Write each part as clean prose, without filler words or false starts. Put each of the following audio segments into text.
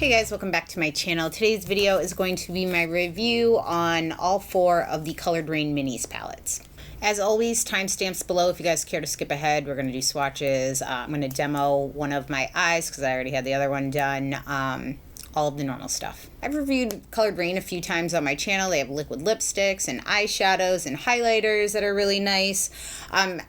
Hey guys, welcome back to my channel. Today's video is going to be my review on all 4 of the Colored Raine Minis palettes. As always, timestamps below if you guys care to skip ahead. We're going to do swatches. I'm going to demo one of my eyes because I already had the other one done. All of the normal stuff. I've reviewed Colored Raine a few times on my channel. They have liquid lipsticks and eyeshadows and highlighters that are really nice.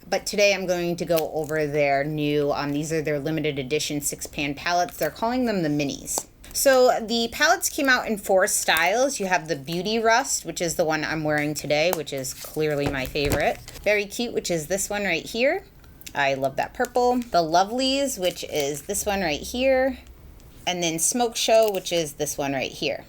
But today I'm going to go over their new, these are their limited edition 6-pan palettes. They're calling them the Minis. So the palettes came out in 4 styles. You have the Beauty Rust, which is the one I'm wearing today, which is clearly my favorite. Very Cute, which is this one right here. I love that purple. The Lovelies, which is this one right here. And then Smoke Show, which is this one right here.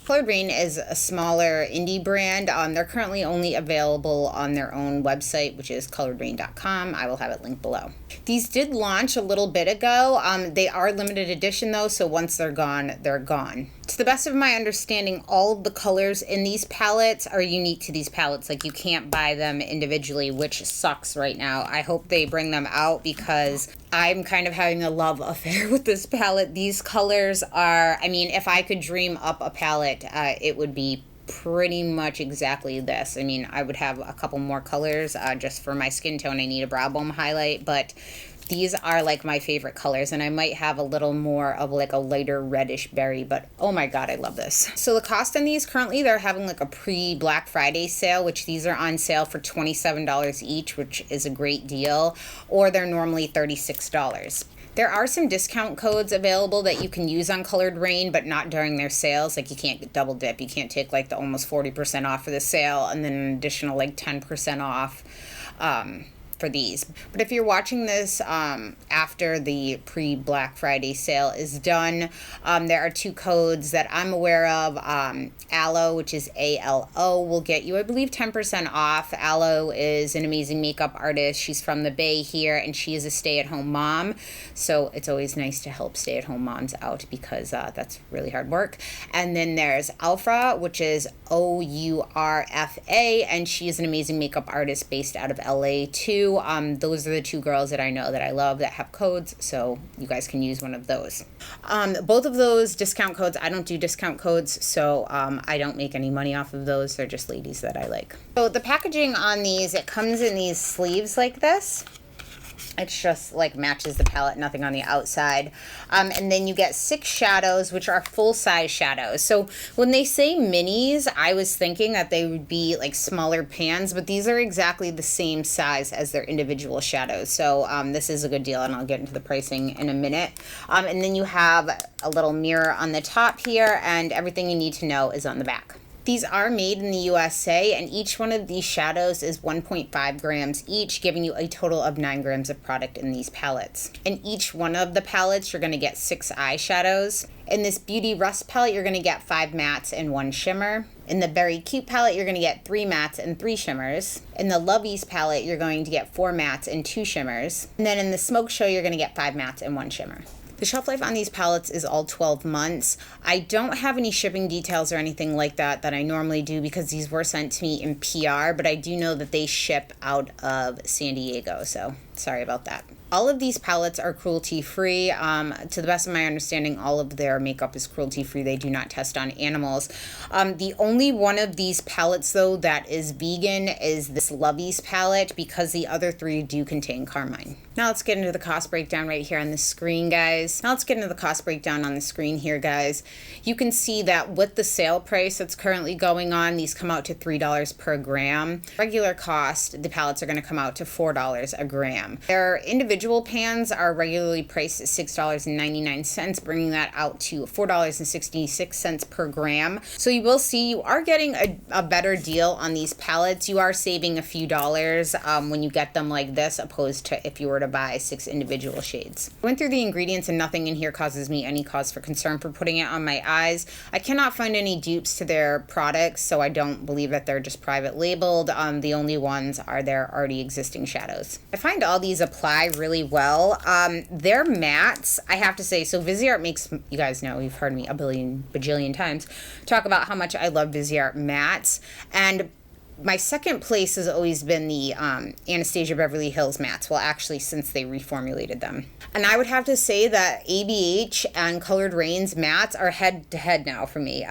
Colored Raine is a smaller indie brand. They're currently only available on their own website, which is coloredraine.com. I will have it linked below. These did launch a little bit ago. They are limited edition though, so once they're gone, they're gone. To the best of my understanding, all of the colors in these palettes are unique to these palettes. Like, you can't buy them individually, which sucks right now. I hope they bring them out because I'm kind of having a love affair with this palette. These colors are, I mean, if I could dream up a palette, it would be pretty much exactly this. I mean, I would have a couple more colors just for my skin tone. I need a brow bone highlight, but these are like my favorite colors, and I might have a little more of like a lighter reddish berry, but oh my god, I love this. So the cost on these currently, they're having like a pre-Black Friday sale, which these are on sale for $27 each, which is a great deal, or they're normally $36. There are some discount codes available that you can use on Colored Raine, but not during their sales. Like, you can't double dip. You can't take like the almost 40% off for the sale and then an additional like 10% off for these. But if you're watching this after the pre-Black Friday sale is done, there are 2 codes that I'm aware of. Aloe, which is ALO, will get you, I believe, 10% off. Aloe is an amazing makeup artist. She's from the Bay here, and she is a stay-at-home mom. So it's always nice to help stay-at-home moms out because that's really hard work. And then there's Ourfra, which is Ourfa, and she is an amazing makeup artist based out of LA too. Those are the 2 girls that I know that I love that have codes, so you guys can use one of those. Both of those discount codes, I don't do discount codes, so I don't make any money off of those. They're just ladies that I like. So the packaging on these, it comes in these sleeves like this. It's just like matches the palette, nothing on the outside. And then you get 6 shadows, which are full-size shadows. So when they say minis, I was thinking that they would be like smaller pans, but these are exactly the same size as their individual shadows. So this is a good deal, and I'll get into the pricing in a minute. And then you have a little mirror on the top here, and everything you need to know is on the back. These are made in the USA, and each one of these shadows is 1.5 grams each, giving you a total of 9 grams of product in these palettes. In each one of the palettes, you're going to get 6 eyeshadows. In this Beauty Rust palette, you're going to get 5 mattes and 1 shimmer. In the Very Cute palette, you're going to get 3 mattes and 3 shimmers. In the Lovies palette, you're going to get 4 mattes and 2 shimmers. And then in the Smoke Show, you're going to get 5 mattes and 1 shimmer. The shelf life on these palettes is all 12 months. I don't have any shipping details or anything like that I normally do because these were sent to me in PR, but I do know that they ship out of San Diego, so sorry about that. All of these palettes are cruelty-free. To the best of my understanding, all of their makeup is cruelty-free. They do not test on animals. The only one of these palettes, though, that is vegan is this Lovies palette because the other 3 do contain carmine. Now let's get into the cost breakdown right here on the screen, guys. You can see that with the sale price that's currently going on, these come out to $3 per gram. Regular cost, the palettes are going to come out to $4 a gram. Their individual pans are regularly priced at $6.99, bringing that out to $4.66 per gram. So you will see you are getting a better deal on these palettes. You are saving a few dollars when you get them like this, opposed to if you were to buy 6 individual shades. I went through the ingredients and nothing in here causes me any cause for concern for putting it on my eyes. I cannot find any dupes to their products, so I don't believe that they're just private labeled. The only ones are their already existing shadows. I find all these apply really well. Their mattes, I have to say, so Viseart makes, you guys know, you've heard me a bajillion times talk about how much I love Viseart mattes, and my second place has always been the Anastasia Beverly Hills mattes. Well, actually, since they reformulated them. And I would have to say that ABH and Colored Raine's mattes are head to head now for me.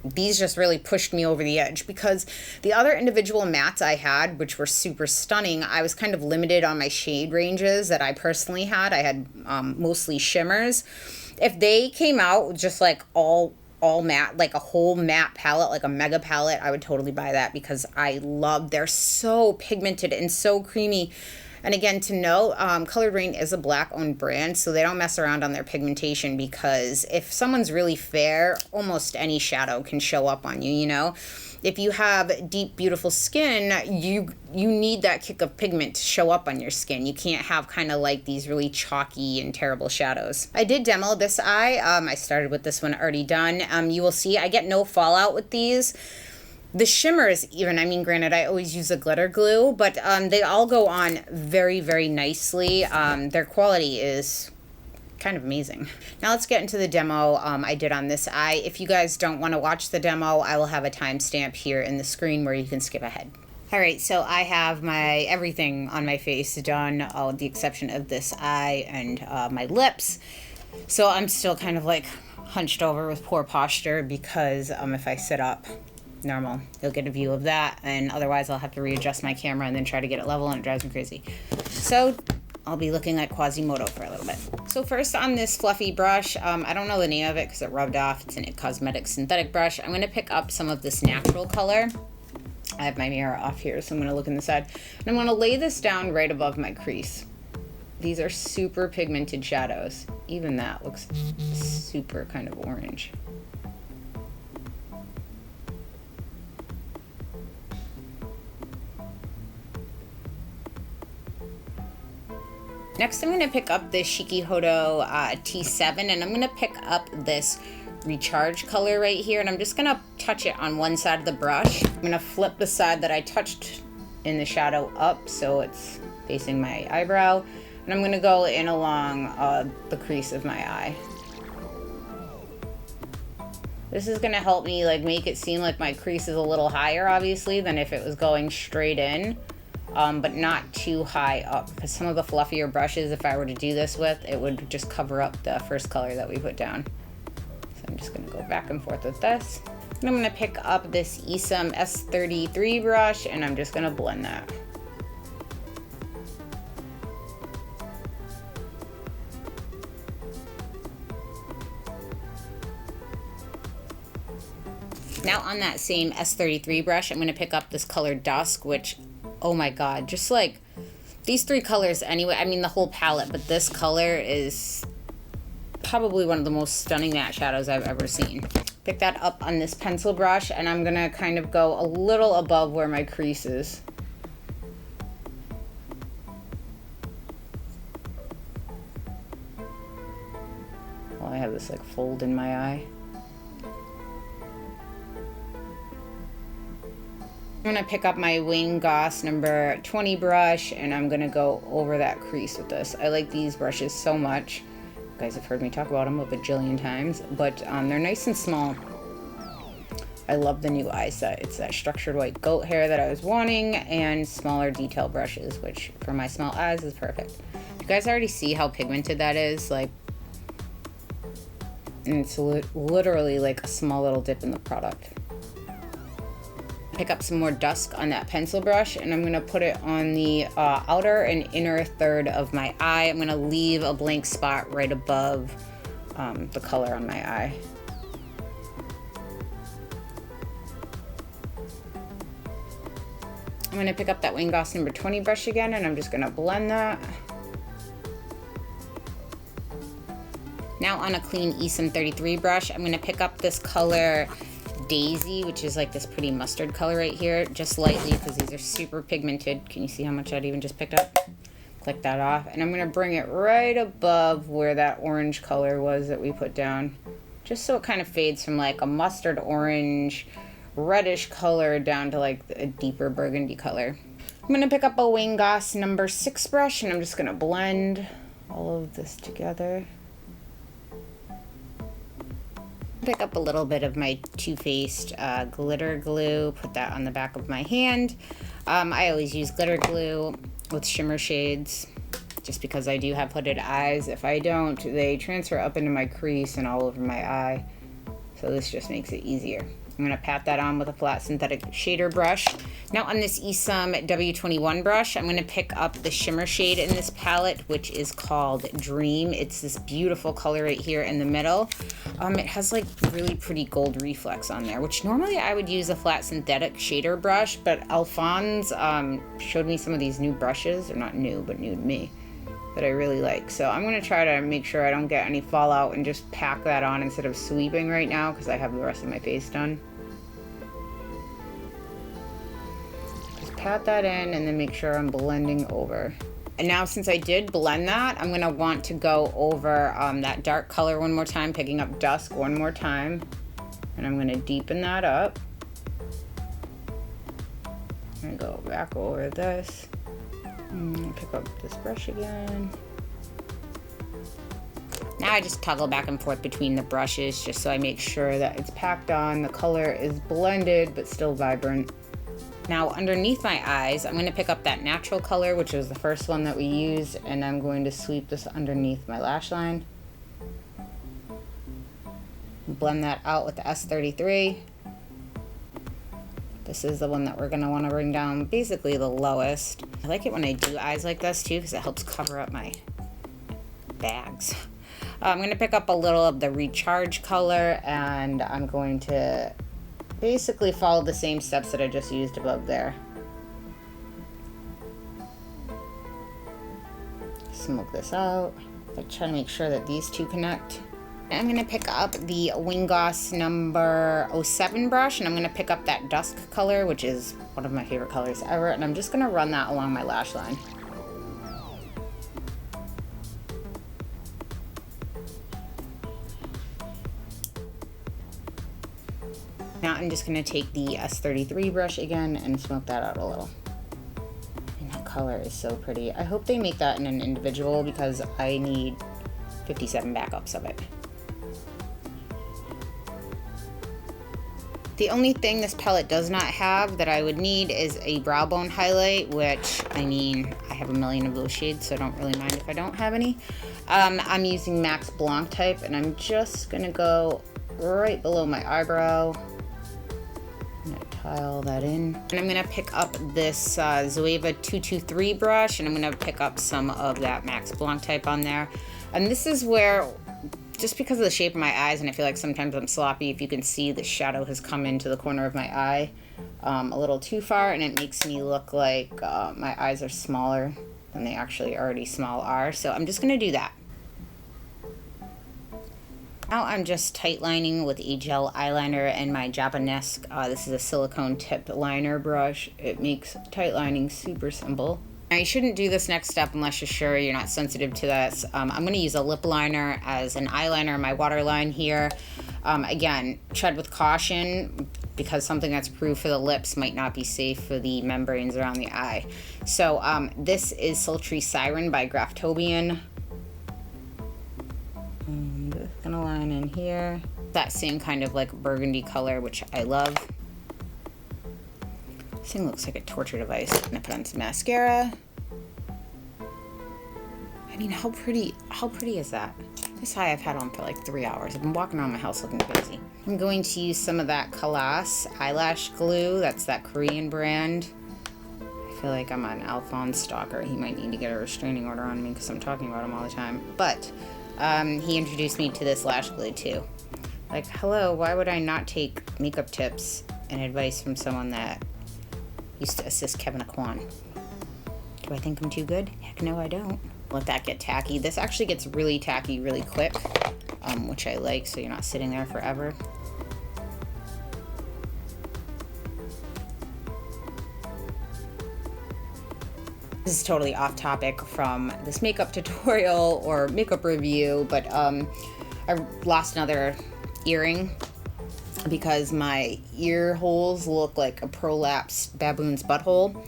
These just really pushed me over the edge because the other individual mattes I had, which were super stunning, I was kind of limited on my shade ranges that I personally had. I had mostly shimmers. If they came out with just like all matte, like a whole matte palette, like a mega palette, I would totally buy that because I love, they're so pigmented and so creamy. And again, to note, Colored Raine is a Black-owned brand, so they don't mess around on their pigmentation because if someone's really fair, almost any shadow can show up on you, you know? If you have deep, beautiful skin, you need that kick of pigment to show up on your skin. You can't have kind of like these really chalky and terrible shadows. I did demo this eye. I started with this one already done. You will see I get no fallout with these. The shimmers even, I mean, granted, I always use a glitter glue, but they all go on very, very nicely. Their quality is kind of amazing. Now let's get into the demo I did on this eye. If you guys don't want to watch the demo, I will have a timestamp here in the screen where you can skip ahead. All right, so I have my everything on my face done, with the exception of this eye and my lips. So I'm still kind of like hunched over with poor posture because if I sit up normal, you'll get a view of that, and otherwise I'll have to readjust my camera and then try to get it level, and it drives me crazy. So I'll be looking like Quasimodo for a little bit. So first on this fluffy brush, I don't know the name of it because it rubbed off. It's an It Cosmetics synthetic brush. I'm going to pick up some of this natural color. I have my mirror off here, so I'm going to look in the side. And I'm going to lay this down right above my crease. These are super pigmented shadows. Even that looks super kind of orange. Next, I'm going to pick up this Shikihodo T7, and I'm going to pick up this Recharge color right here, and I'm just going to touch it on one side of the brush. I'm going to flip the side that I touched in the shadow up so it's facing my eyebrow, and I'm going to go in along the crease of my eye. This is going to help me like make it seem like my crease is a little higher, obviously, than if it was going straight in. But not too high up, because some of the fluffier brushes, if I were to do this with, it would just cover up the first color that we put down. So I'm just going to go back and forth with this. And I'm going to pick up this Isom S33 brush, and I'm just going to blend that. Now on that same S33 brush, I'm going to pick up this color Dusk, which, oh my god, just like these three colors anyway, I mean the whole palette, but this color is probably one of the most stunning matte shadows I've ever seen. Pick that up on this pencil brush, and I'm gonna kind of go a little above where my crease is. While I have this like fold in my eye. I'm gonna pick up my Wayne Goss number 20 brush, and I'm gonna go over that crease with this. I like these brushes so much. You guys have heard me talk about them a bajillion times, but they're nice and small. I love the new eye set. It's that structured white goat hair that I was wanting, and smaller detail brushes, which for my small eyes is perfect. You guys already see how pigmented that is, like, and it's literally like a small little dip in the product. Pick up some more Dusk on that pencil brush, and I'm gonna put it on the outer and inner third of my eye. I'm gonna leave a blank spot right above the color on my eye. I'm gonna pick up that Wayne Goss number 20 brush again, and I'm just gonna blend that. Now on a clean Isom 33 brush, I'm gonna pick up this color Daisy, which is like this pretty mustard color right here, just lightly, because these are super pigmented. Can you see how much I'd even just picked up? Click that off, and I'm gonna bring it right above where that orange color was that we put down, just so it kind of fades from like a mustard orange, reddish color down to like a deeper burgundy color. I'm gonna pick up a Wayne Goss number 6 brush, and I'm just gonna blend all of this together. Pick up a little bit of my Too Faced glitter glue, put that on the back of my hand. I always use glitter glue with shimmer shades, just because I do have hooded eyes. If I don't, they transfer up into my crease and all over my eye. So this just makes it easier. I'm gonna pat that on with a flat synthetic shader brush. Now on this Esom W21 brush, I'm gonna pick up the shimmer shade in this palette, which is called Dream. It's this beautiful color right here in the middle. It has like really pretty gold reflex on there, which normally I would use a flat synthetic shader brush, but Alphonse showed me some of these new brushes. They're not new, but new to me, that I really like. So I'm gonna try to make sure I don't get any fallout and just pack that on instead of sweeping right now, because I have the rest of my face done. Just pat that in and then make sure I'm blending over. And now since I did blend that, I'm gonna want to go over that dark color one more time, picking up Dusk one more time. And I'm gonna deepen that up. I'm gonna go back over this. Pick up this brush again. Now I just toggle back and forth between the brushes just so I make sure that it's packed on, the color is blended but still vibrant. Now underneath my eyes, I'm going to pick up that natural color, which was the first one that we used, and I'm going to sweep this underneath my lash line. Blend that out with the S33. This is the one that we're gonna wanna bring down basically the lowest. I like it when I do eyes like this too, because it helps cover up my bags. I'm gonna pick up a little of the Recharge color, and I'm going to basically follow the same steps that I just used above there. Smoke this out. I try to make sure that these two connect. I'm gonna pick up the Wingoss number 07 brush, and I'm gonna pick up that Dusk color, which is one of my favorite colors ever, and I'm just gonna run that along my lash line. Now I'm just gonna take the S33 brush again and smoke that out a little. And that color is so pretty. I hope they make that in an individual, because I need 57 backups of it. The only thing this palette does not have that I would need is a brow bone highlight, which, I mean, I have a million of those shades, so I don't really mind if I don't have any. I'm using MAC's Blanc Type, and I'm just gonna go right below my eyebrow. I'm gonna tile that in. And I'm gonna pick up this Zoeva 223 brush, and I'm gonna pick up some of that MAC's Blanc Type on there. And this is where, just because of the shape of my eyes, and I feel like sometimes I'm sloppy, if you can see, the shadow has come into the corner of my eye a little too far, and it makes me look like my eyes are smaller than they actually already small are. So I'm just gonna do that. Now I'm just tight lining with a gel eyeliner and my Japanesque. This is a silicone tip liner brush. It makes tight lining super simple. Now you shouldn't do this next step unless you're sure you're not sensitive to this. I'm going to use a lip liner as an eyeliner in my waterline here. Again, tread with caution, because something that's approved for the lips might not be safe for the membranes around the eye. So this is Sultry Siren by Graftobian. I'm just going to line in here. That same kind of like burgundy color, which I love. This thing looks like a torture device. I'm gonna put on some mascara. I mean, how pretty is that? This eye I've had on for like 3 hours. I've been walking around my house looking busy. I'm going to use some of that Kalas eyelash glue. That's that Korean brand. I feel like I'm an Alphonse stalker. He might need to get a restraining order on me because I'm talking about him all the time. But he introduced me to this lash glue too. Like, hello, why would I not take makeup tips and advice from someone that used to assist Kevin Aquan? Do I think I'm too good? Heck no, I don't. Let that get tacky. This actually gets really tacky really quick, which I like, so you're not sitting there forever. This is totally off topic from this makeup tutorial or makeup review, but I lost another earring because my ear holes look like a prolapsed baboon's butthole,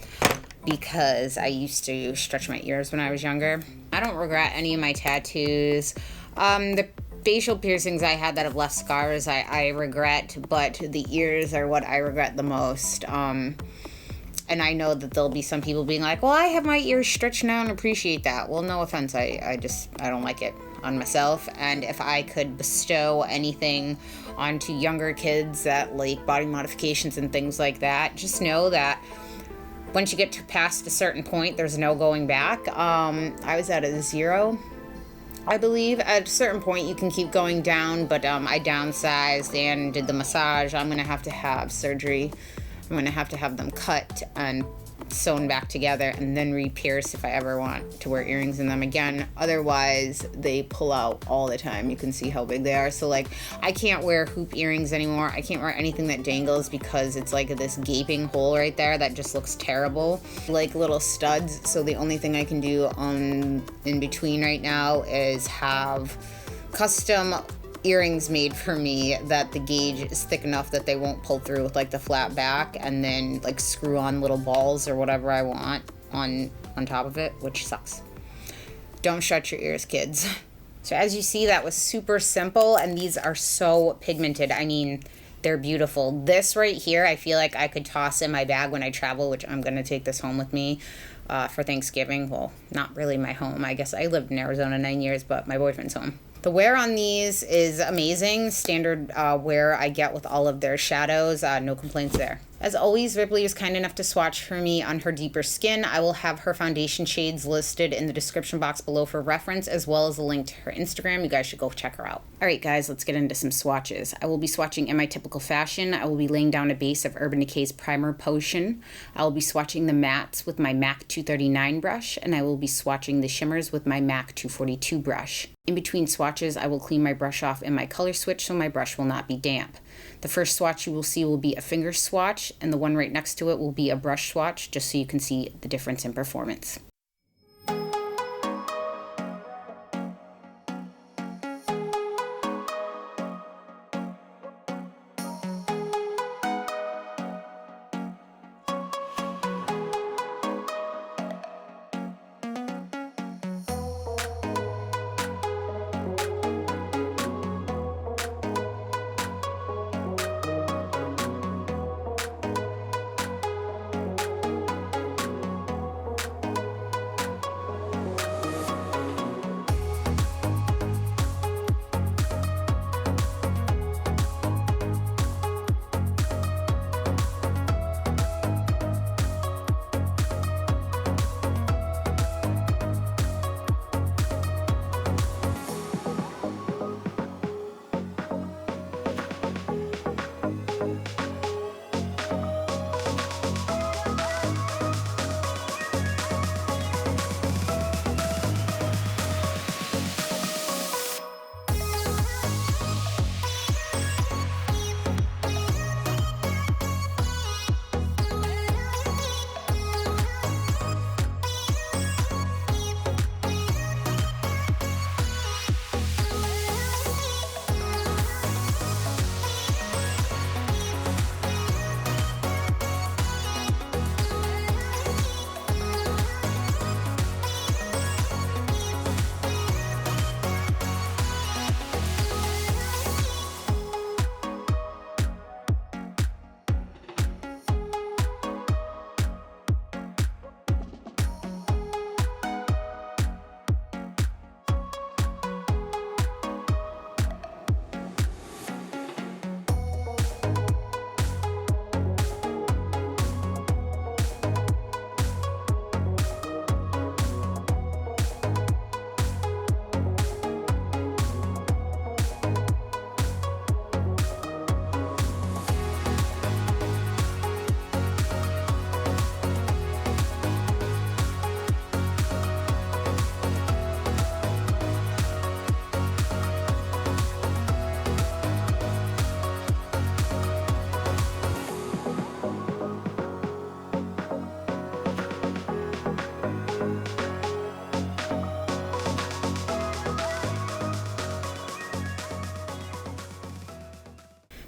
because I used to stretch my ears when I was younger. I don't regret any of my tattoos. The facial piercings I had that have left scars, I regret, but the ears are what I regret the most. And I know that there'll be some people being like, well, I have my ears stretched now and appreciate that. Well, no offense, I don't like it on myself. And if I could bestow anything onto younger kids that like body modifications and things like that, just know that once you get to past a certain point, there's no going back. I was at a 0, I believe. At a certain point, you can keep going down, but I downsized and did the massage. I'm going to have surgery. I'm going to have them cut and sewn back together and then re-pierce if I ever want to wear earrings in them again. Otherwise, they pull out all the time. You can see how big they are. So like, I can't wear hoop earrings anymore. I can't wear anything that dangles because it's like this gaping hole right there that just looks terrible. Like little studs. So the only thing I can do in between right now is have custom earrings made for me that the gauge is thick enough that they won't pull through with like the flat back, and then like screw on little balls or whatever I want on top of it, which sucks. Don't shut your ears, kids. So as you see, that was super simple, and these are so pigmented. I mean, they're beautiful. This right here, I feel like I could toss in my bag when I travel, which I'm gonna take this home with me for Thanksgiving. Well, not really my home. I guess I lived in Arizona 9 years, but my boyfriend's home. The wear on these is amazing. Standard wear I get with all of their shadows. No complaints there. As always, Ripley was kind enough to swatch for me on her deeper skin. I will have her foundation shades listed in the description box below for reference, as well as a link to her Instagram. You guys should go check her out. All right, guys, let's get into some swatches. I will be swatching in my typical fashion. I will be laying down a base of Urban Decay's Primer Potion. I will be swatching the mattes with my MAC 239 brush, and I will be swatching the shimmers with my MAC 242 brush. In between swatches, I will clean my brush off in my color switch so my brush will not be damp. The first swatch you will see will be a finger swatch, and the one right next to it will be a brush swatch, just so you can see the difference in performance.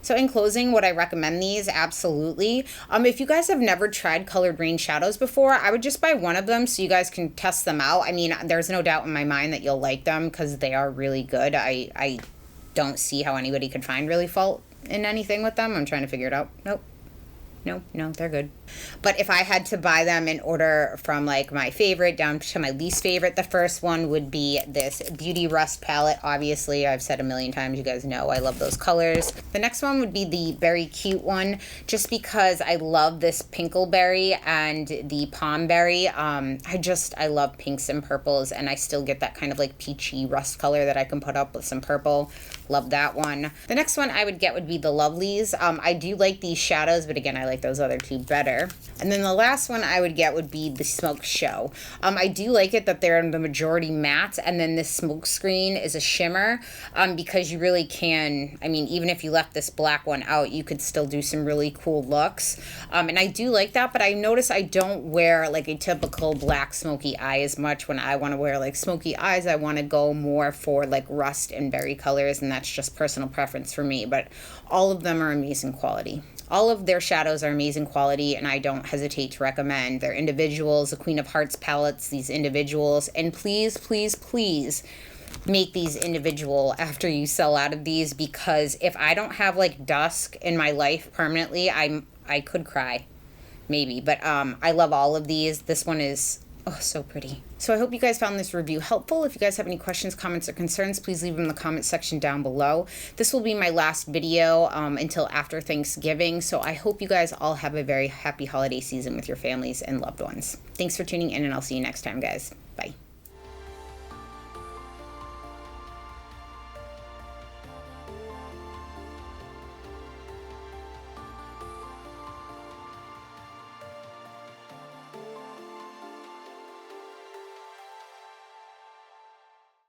So in closing, would I recommend these? Absolutely. If you guys have never tried colored Raine shadows before, I would just buy one of them so you guys can test them out. I mean, there's no doubt in my mind that you'll like them because they are really good. I don't see how anybody could find really fault in anything with them. I'm trying to figure it out. Nope. No, they're good. But if I had to buy them in order from like my favorite down to my least favorite, the first one would be this Beauty Rust palette. Obviously, I've said a million times, you guys know I love those colors. The next one would be the Berry Cute one, just because I love this Pinkleberry and the Palmberry. I love pinks and purples, and I still get that kind of like peachy rust color that I can put up with some purple. Love that one. The next one I would get would be the Lovelies. I do like these shadows, but again, I like those other two better. And then the last one I would get would be the Smoke Show. I do like it that they're the majority matte, and then this smoke screen is a shimmer, because you really can, I mean, even if you left this black one out, you could still do some really cool looks. And I do like that, but I notice I don't wear like a typical black smoky eye as much. When I want to wear like smoky eyes, I want to go more for like rust and berry colors, and that's just personal preference for me. But all of them are amazing quality. All of their shadows are amazing quality, and I don't hesitate to recommend their individuals, the Queen of Hearts palettes, these individuals. And please, please, please make these individual after you sell out of these, because if I don't have like dusk in my life permanently, I could cry, maybe. But I love all of these. This one is, oh, so pretty. So I hope you guys found this review helpful. If you guys have any questions, comments, or concerns, please leave them in the comment section down below. This will be my last video until after Thanksgiving. So I hope you guys all have a very happy holiday season with your families and loved ones. Thanks for tuning in, and I'll see you next time, guys. Bye.